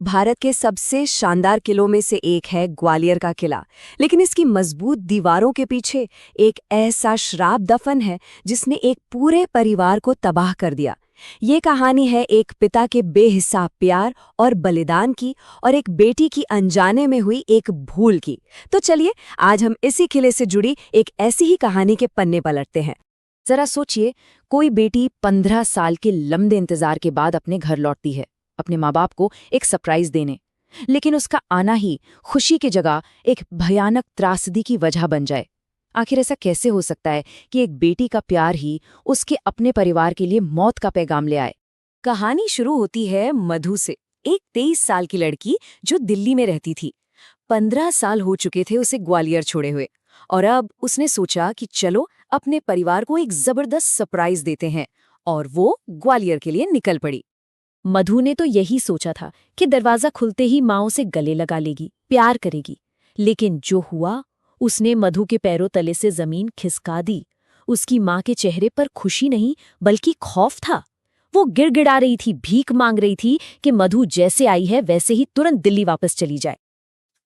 भारत के सबसे शानदार किलों में से एक है ग्वालियर का किला। लेकिन इसकी मजबूत दीवारों के पीछे एक ऐसा श्राप दफन है जिसने एक पूरे परिवार को तबाह कर दिया। ये कहानी है एक पिता के बेहिसाब प्यार और बलिदान की और एक बेटी की अनजाने में हुई एक भूल की। तो चलिए आज हम इसी किले से जुड़ी एक ऐसी ही कहानी के पन्ने पलटते हैं। जरा सोचिए, कोई बेटी 15 साल के लंबे इंतजार के बाद अपने घर लौटती है, अपने माँ बाप को एक सरप्राइज देने। लेकिन उसका आना ही खुशी की जगह एक भयानक त्रासदी की वजह बन जाए। आखिर ऐसा कैसे हो सकता है कि एक बेटी का प्यार ही उसके अपने परिवार के लिए मौत का पैगाम ले आए। कहानी शुरू होती है मधु से, एक 23 साल की लड़की जो दिल्ली में रहती थी। 15 साल हो चुके थे उसे ग्वालियर छोड़े हुए, और अब उसने सोचा कि चलो अपने परिवार को एक जबरदस्त सरप्राइज देते हैं, और वो ग्वालियर के लिए निकल पड़ी। मधु ने तो यही सोचा था कि दरवाजा खुलते ही माँ उसे गले लगा लेगी, प्यार करेगी। लेकिन जो हुआ, उसने मधु के पैरों तले से जमीन खिसका दी। उसकी माँ के चेहरे पर खुशी नहीं बल्कि खौफ था। वो गिड़गिड़ा रही थी, भीख मांग रही थी कि मधु जैसे आई है वैसे ही तुरंत दिल्ली वापस चली जाए।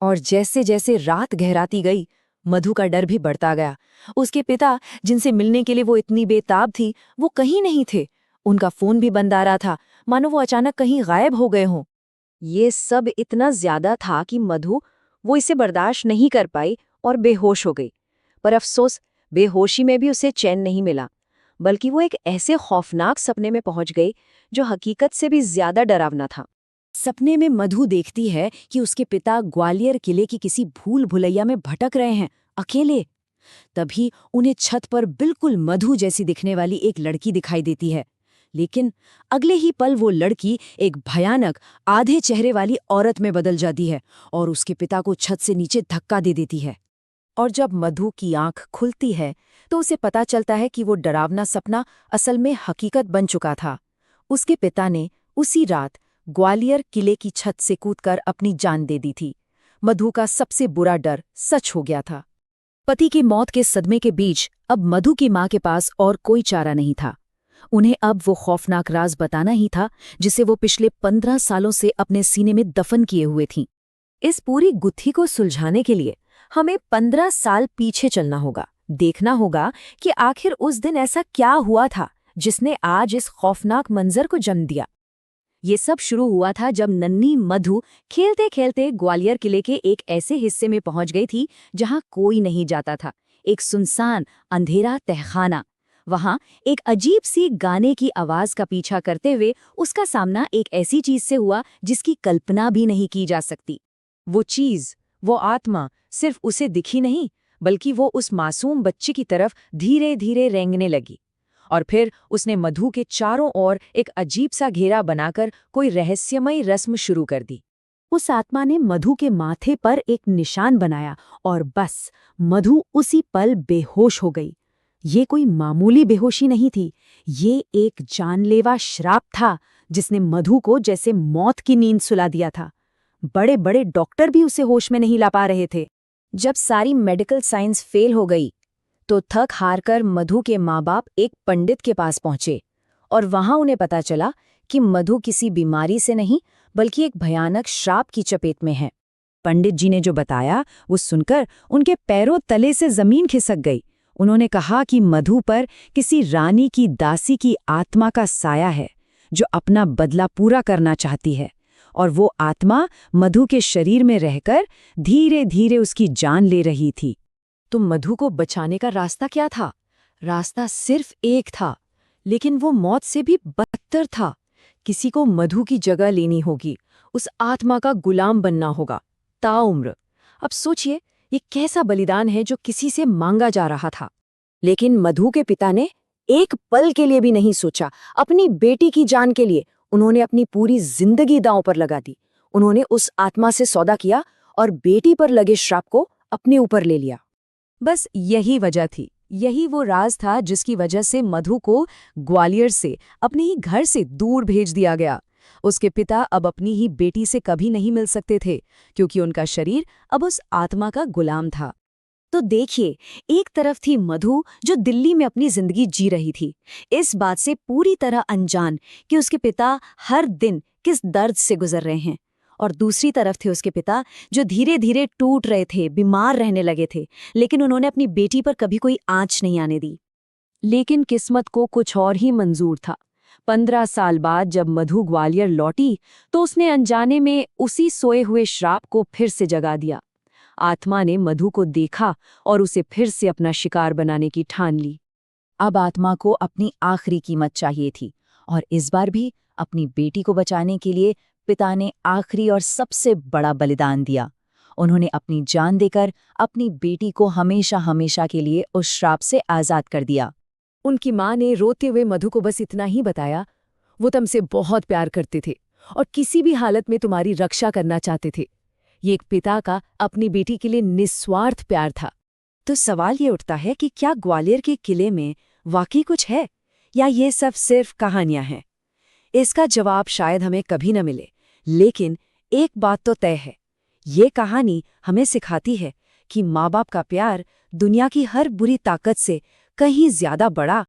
और जैसे जैसे रात गहराती गई, मधु का डर भी बढ़ता गया। उसके पिता, जिनसे मिलने के लिए वो इतनी बेताब थी, वो कहीं नहीं थे। उनका फोन भी बंद आ रहा था, मानो वो अचानक कहीं गायब हो गए हों। ये सब इतना ज्यादा था कि मधु वो इसे बर्दाश्त नहीं कर पाई और बेहोश हो गई। पर अफसोस, बेहोशी में भी उसे चैन नहीं मिला, बल्कि वो एक ऐसे खौफनाक सपने में पहुंच गई जो हकीकत से भी ज्यादा डरावना था। सपने में मधु देखती है कि उसके पिता ग्वालियर किले की किसी भूल भुलैया में भटक रहे हैं, अकेले। तभी उन्हें छत पर बिल्कुल मधु जैसी दिखने वाली एक लड़की दिखाई देती है। लेकिन अगले ही पल वो लड़की एक भयानक आधे चेहरे वाली औरत में बदल जाती है और उसके पिता को छत से नीचे धक्का दे देती है। और जब मधु की आंख खुलती है तो उसे पता चलता है कि वो डरावना सपना असल में हकीकत बन चुका था। उसके पिता ने उसी रात ग्वालियर किले की छत से कूदकर अपनी जान दे दी थी। मधु का सबसे बुरा डर सच हो गया था। पति की मौत के सदमे के बीच अब मधु की मां के पास और कोई चारा नहीं था। उन्हें अब वो खौफनाक राज बताना ही था जिसे वो पिछले 15 सालों से अपने सीने में दफन किए हुए थीं। इस पूरी गुत्थी को सुलझाने के लिए हमें 15 साल पीछे चलना होगा, देखना होगा कि आखिर उस दिन ऐसा क्या हुआ था जिसने आज इस खौफनाक मंजर को जन्म दिया। ये सब शुरू हुआ था जब नन्ही मधु खेलते खेलते ग्वालियर किले के एक ऐसे हिस्से में पहुंच गई थी जहां कोई नहीं जाता था। एक सुनसान अंधेरा तहखाना। वहां एक अजीब सी गाने की आवाज का पीछा करते हुए उसका सामना एक ऐसी चीज से हुआ जिसकी कल्पना भी नहीं की जा सकती। वो चीज, वो आत्मा सिर्फ उसे दिखी नहीं, बल्कि वो उस मासूम बच्चे की तरफ धीरे धीरे रेंगने लगी। और फिर उसने मधु के चारों ओर एक अजीब सा घेरा बनाकर कोई रहस्यमयी रस्म शुरू कर दी। उस आत्मा ने मधु के माथे पर एक निशान बनाया और बस मधु उसी पल बेहोश हो गई। ये कोई मामूली बेहोशी नहीं थी, ये एक जानलेवा श्राप था जिसने मधु को जैसे मौत की नींद सुला दिया था। बड़े बड़े डॉक्टर भी उसे होश में नहीं ला पा रहे थे। जब सारी मेडिकल साइंस फेल हो गई तो थक हारकर मधु के माँ बाप एक पंडित के पास पहुंचे, और वहां उन्हें पता चला कि मधु किसी बीमारी से नहीं बल्कि एक भयानक श्राप की चपेट में है। पंडित जी ने जो बताया वो सुनकर उनके पैरों तले से जमीन खिसक गई। उन्होंने कहा कि मधु पर किसी रानी की दासी की आत्मा का साया है जो अपना बदला पूरा करना चाहती है, और वो आत्मा मधु के शरीर में रहकर धीरे धीरे उसकी जान ले रही थी। तो मधु को बचाने का रास्ता क्या था? रास्ता सिर्फ एक था, लेकिन वो मौत से भी बदतर था। किसी को मधु की जगह लेनी होगी, उस आत्मा का गुलाम बनना होगा ताउम्र। अब सोचिए, ये कैसा बलिदान है जो किसी से मांगा जा रहा था। लेकिन मधु के पिता ने एक पल के लिए भी नहीं सोचा। अपनी बेटी की जान के लिए उन्होंने अपनी पूरी जिंदगी दांव पर लगा दी। उन्होंने उस आत्मा से सौदा किया और बेटी पर लगे श्राप को अपने ऊपर ले लिया। बस यही वजह थी, यही वो राज था जिसकी वजह से मधु को ग्वालियर से, अपने ही घर से दूर भेज दिया गया। उसके पिता अब अपनी ही बेटी से कभी नहीं मिल सकते थे, क्योंकि उनका शरीर अब उस आत्मा का गुलाम था। तो देखिए, एक तरफ थी मधु जो दिल्ली में अपनी जिंदगी जी रही थी, इस बात से पूरी तरह अनजान कि उसके पिता हर दिन किस दर्द से गुजर रहे हैं। और दूसरी तरफ थे उसके पिता, जो धीरे धीरे टूट रहे थे, बीमार रहने लगे थे, लेकिन उन्होंने अपनी बेटी पर कभी कोई आंच नहीं आने दी। लेकिन किस्मत को कुछ और ही मंजूर था। 15 साल बाद जब मधु ग्वालियर लौटी तो उसने अनजाने में उसी सोए हुए श्राप को फिर से जगा दिया। आत्मा ने मधु को देखा और उसे फिर से अपना शिकार बनाने की ठान ली। अब आत्मा को अपनी आखिरी कीमत चाहिए थी, और इस बार भी अपनी बेटी को बचाने के लिए पिता ने आखिरी और सबसे बड़ा बलिदान दिया। उन्होंने अपनी जान देकर अपनी बेटी को हमेशा हमेशा के लिए उस श्राप से आज़ाद कर दिया। उनकी माँ ने रोते हुए मधु को बस इतना ही बताया, वो तुमसे बहुत प्यार करते थे और किसी भी हालत में तुम्हारी रक्षा करना चाहते थे। ये एक पिता का अपनी बेटी के लिए निस्वार्थ प्यार था। तो सवाल ये उठता है कि क्या ग्वालियर के किले में वाकई कुछ है, या ये सब सिर्फ कहानियां हैं? इसका जवाब शायद हमें कभी न मिले, लेकिन एक बात तो तय है, ये कहानी हमें सिखाती है कि माँ बाप का प्यार दुनिया की हर बुरी ताकत से कहीं ज्यादा बड़ा